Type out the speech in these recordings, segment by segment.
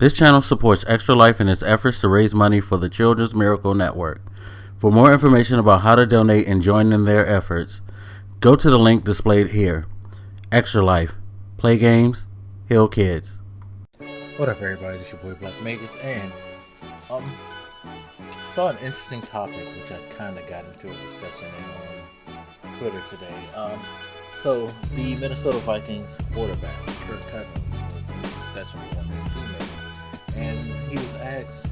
This channel supports Extra Life in its efforts to raise money for the Children's Miracle Network. For more information about how to donate and join in their efforts, go to the link displayed here. Extra Life. Play games, heal kids. What up, everybody? This is your boy BlakMagus, and saw an interesting topic which I kind of got into a discussion on Twitter today. So the Minnesota Vikings quarterback Kirk Cousins was in a discussion with one of his teammates, and he was asked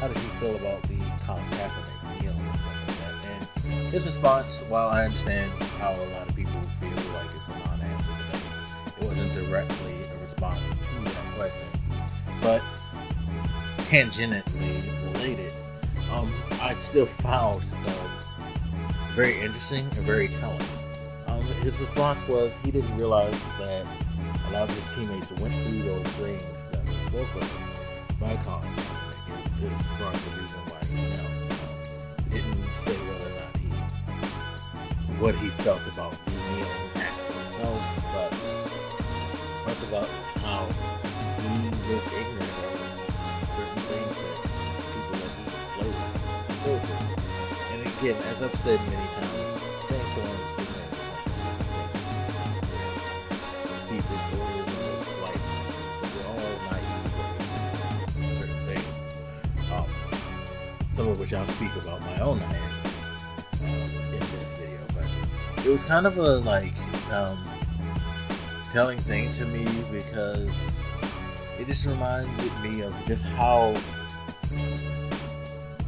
how did he feel about the Colin Kaepernick deal and stuff like that. And his response, while I understand how a lot of people feel like it's a non-answer because it wasn't directly a response to that question, but tangentially related, I still found very interesting and very telling. His response was he didn't realize that a lot of his teammates went through those things that were spoken by Colin Kaepernick. Is part of the reason why he didn't say whether or not what he felt about the kneeling act himself, but talked about how he was ignorant of certain things that people that he played with. And again, as I've said many times, saying someone is ignorant of something is it's like we're all naive of certain things. Some of which I'll speak about my own naivety in this video, but it was kind of a telling thing to me because it just reminded me of just how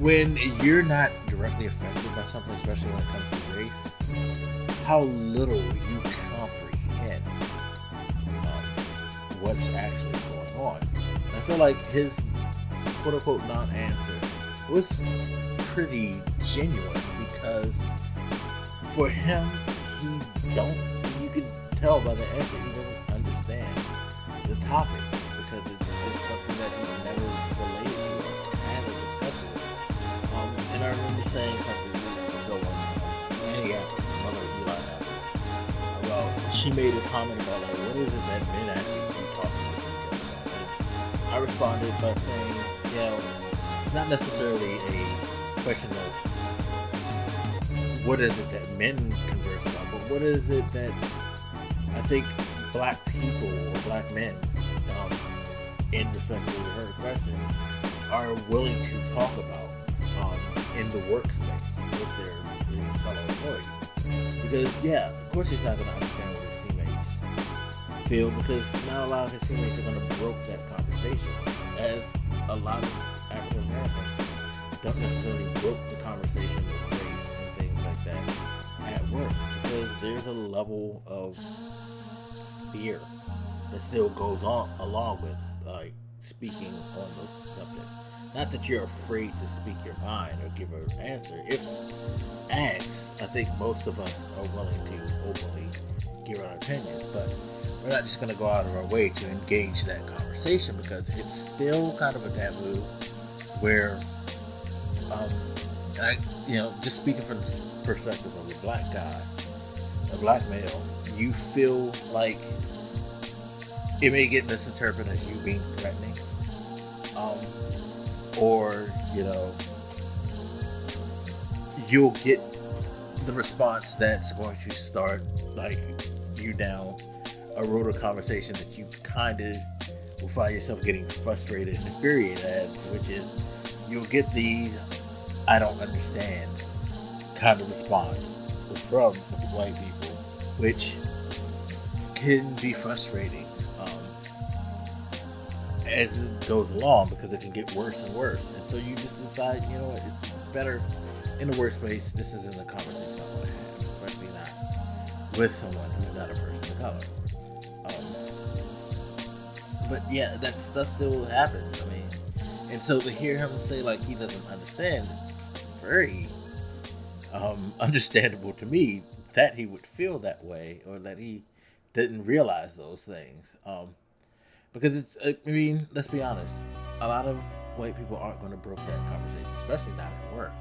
when you're not directly affected by something, especially when it comes to race, how little you comprehend what's actually going on. And I feel like his quote-unquote non-answer was pretty genuine because for him, you could tell by the answer he doesn't understand the topic because it's something that he's never related to or had a discussion with. And I remember saying something to someone, Annie Apple, mother of Eli Apple, about she made a comment about like, what is it that men actually do talk to each other about? And I responded by saying, it's not necessarily a question of what is it that men converse about, but what is it that I think black people or black men, in respect to her question, are willing to talk about in the workspace with their fellow employees. Because, of course he's not going to understand what his teammates feel because not a lot of his teammates are going to broke that conversation, as a lot of African Americans don't necessarily broke the conversation with race and things like that at work because there's a level of fear that still goes on along with speaking on those subjects. Not that you're afraid to speak your mind or give an answer. If asked, I think most of us are willing to openly give our opinions, but we're not just going to go out of our way to engage that conversation because it's still kind of a taboo where just speaking from the perspective of a black guy, a black male, you feel like it may get misinterpreted as you being threatening, or you'll get the response that's going to start you down a road of conversation that you kind of will find yourself getting frustrated and infuriated at, which is you'll get the I don't understand kind of response from white people, which can be frustrating as it goes along because it can get worse and worse. And so you just decide, it's better in the workspace. This isn't a conversation I want to have, especially not with someone who's not a person of color. But that stuff still happens. And so to hear him say he doesn't understand, very understandable to me that he would feel that way or that he didn't realize those things. Because let's be honest, a lot of white people aren't going to broke that conversation, especially not at work,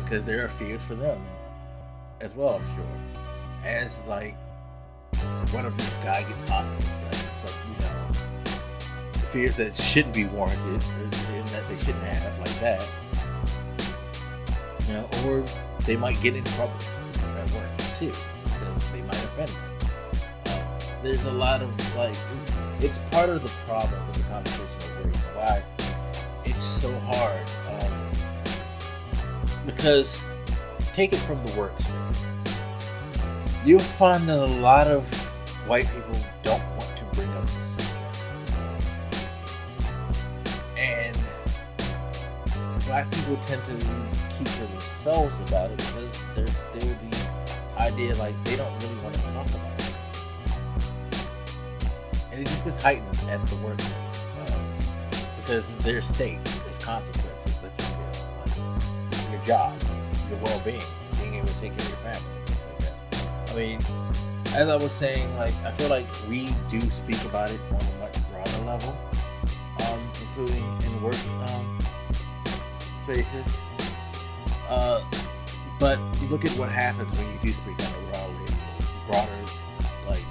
because there are fears for them as well, I'm sure. As what if this guy gets hospitalized? It's fears that shouldn't be warranted and that they shouldn't have, like that. You know, or they might get in trouble at work too, because they might offend them. There's a lot of, like, it's part of the problem with the conversation of race, why it's so hard. Because, take it from the workspace. You'll find that a lot of white people don't want to bring up the subject. And black people tend to keep to themselves about it because there's still the idea, like, they don't really want to talk about it. And it just gets heightened at the workplace because there's stakes, there's consequences that you feel, like your job, your well-being, being able to take care of your family. Like that. I mean, as I was saying, like, I feel like we do speak about it on a much broader level, including in work spaces. But you look at what happens when you do speak on a broader, like,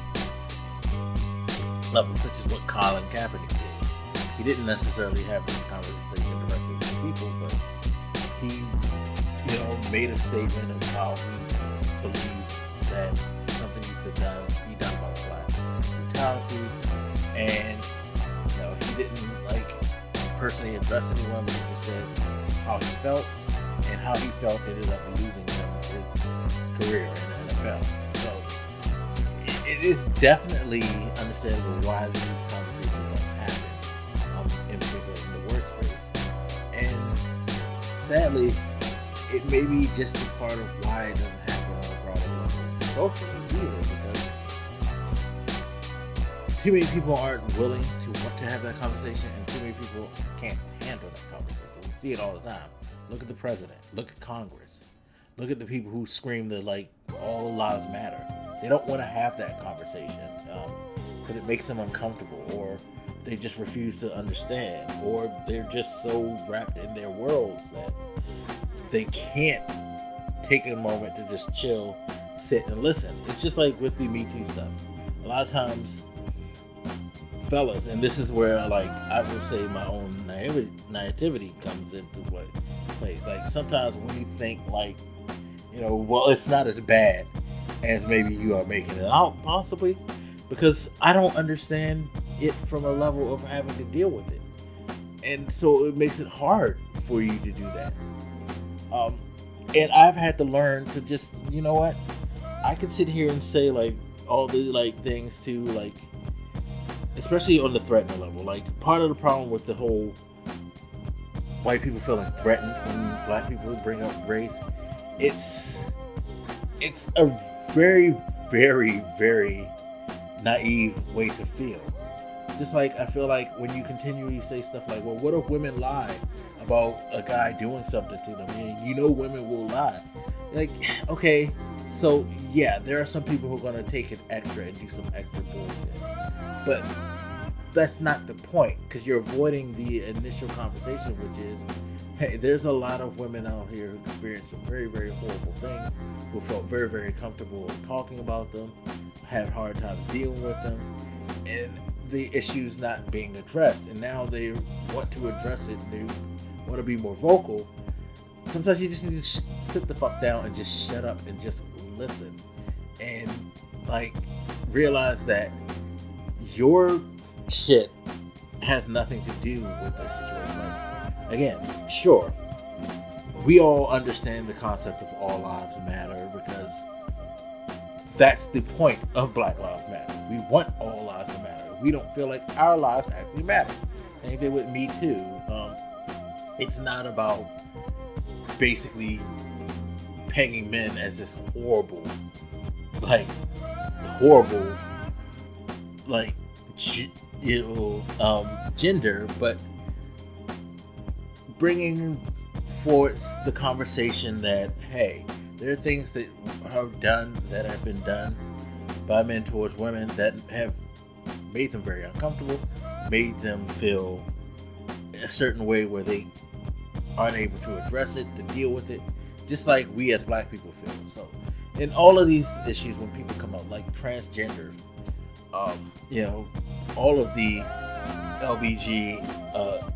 level, such as what Colin Kaepernick did. He didn't necessarily have this conversation directly with people, but he, you know, made a statement of how he believed that something needs to be done about black brutality, and you know, he didn't like personally address anyone, but he just said how he felt and how he felt ended up losing him his career in the NFL. So it is definitely understandable why these conversations don't happen, in particular in the workspace. And sadly, it may be just a part of why it doesn't happen on a broader level socially either, because too many people aren't willing to want to have that conversation, and too many people can't handle that conversation. We see it all the time. Look at the president. Look at Congress. Look at the people who scream that, like, all lives matter. They don't want to have that conversation because it makes them uncomfortable, or they just refuse to understand, or they're just so wrapped in their worlds that they can't take a moment to just chill, sit, and listen. It's just like with the Me Too stuff. A lot of times, fellas, and this is where, like, I would say my own naivety comes into place. Like, sometimes we think, like, you know, well, it's not as bad as maybe you are making it out, possibly, because I don't understand it from a level of having to deal with it, and so it makes it hard for you to do that. And I've had to learn to just, you know what, I can sit here and say, like, all the, like, things to, like, especially on the threatening level. Like, part of the problem with the whole white people feeling threatened when black people bring up race, it's a very, very, very naive way to feel. Just like, I feel like when you continually say stuff like, well, what if women lie about a guy doing something to them? And you know women will lie. Like, okay, so yeah, there are some people who are going to take it extra and do some extra bullshit. But that's not the point, because you're avoiding the initial conversation, which is, hey, there's a lot of women out here who experience some very, very horrible things, who felt very, very comfortable talking about them, had a hard time dealing with them, and the issues not being addressed. And now they want to address it, and they want to be more vocal. Sometimes you just need to sit the fuck down and just shut up and just listen. And, like, realize that your shit has nothing to do with this situation. Like, again, sure, we all understand the concept of all lives matter, because that's the point of Black Lives Matter. We want all lives to matter. We don't feel like our lives actually matter. Same thing with Me Too. It's not about basically pegging men as this horrible, gender, but bringing forward the conversation that, hey, there are things that have been done by men towards women that have made them very uncomfortable, made them feel a certain way where they aren't able to address it, to deal with it, just like we as black people feel. So in all of these issues, when people come up, like transgenders, all of the LBG,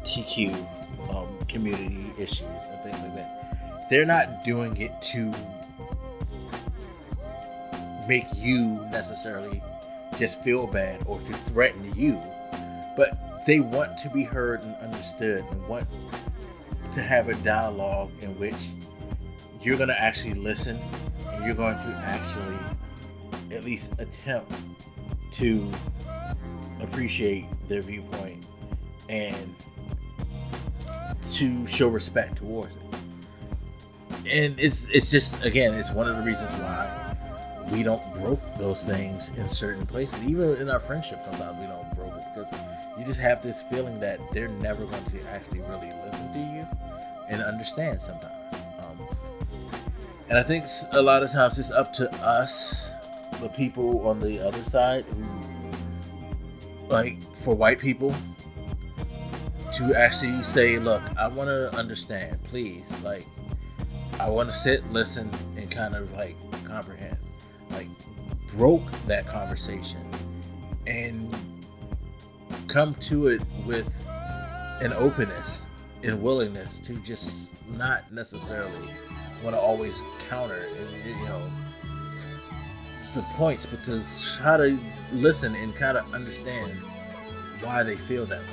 TQ community issues and things like that. They're not doing it to make you necessarily just feel bad or to threaten you, but they want to be heard and understood and want to have a dialogue in which you're going to actually listen and you're going to actually at least attempt to appreciate their viewpoint and to show respect towards it. And it's just, again, it's one of the reasons why we don't broke those things in certain places. Even in our friendship, sometimes we don't broke it because you just have this feeling that they're never going to actually really listen to you and understand sometimes. And I think a lot of times it's up to us, the people on the other side, who, like for white people, to actually say, look, I want to understand, please. Like, I want to sit, listen, and kind of like comprehend. Like, broke that conversation and come to it with an openness and willingness to just not necessarily want to always counter and, the points, but to try to listen and kind of understand why they feel that way.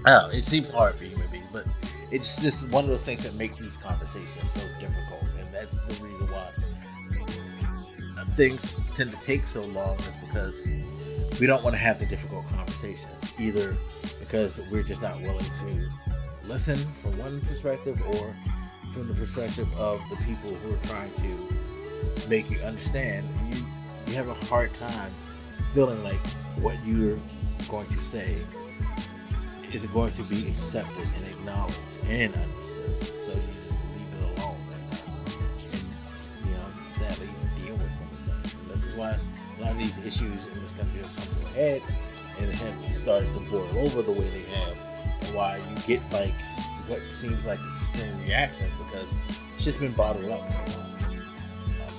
I don't know, it seems hard for human beings, but it's just one of those things that make these conversations so difficult, and that's the reason why things tend to take so long, is because we don't want to have the difficult conversations, either because we're just not willing to listen from one perspective or from the perspective of the people who are trying to make you understand. You have a hard time feeling like what you're going to say is going to be accepted and acknowledged and understood, so you just leave it alone and sadly deal with some of that. And this is why a lot of these issues in this country have come to a head and it has started to boil over the way they have, and why you get like what seems like extreme reactions, because it's just been bottled up so long.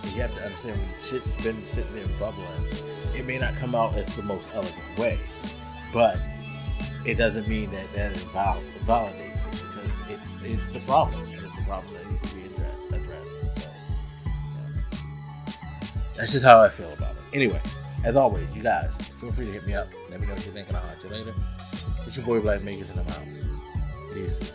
So you have to understand, when shit's been sitting there bubbling, it may not come out as the most elegant way, but it doesn't mean that validates it, because it's a problem, and it's a problem that needs to be addressed. So, that's just how I feel about it. Anyway, as always, you guys, feel free to hit me up. Let me know what you think, and I'll hit you later. It's your boy Blak Makers, and I'm out. Peace.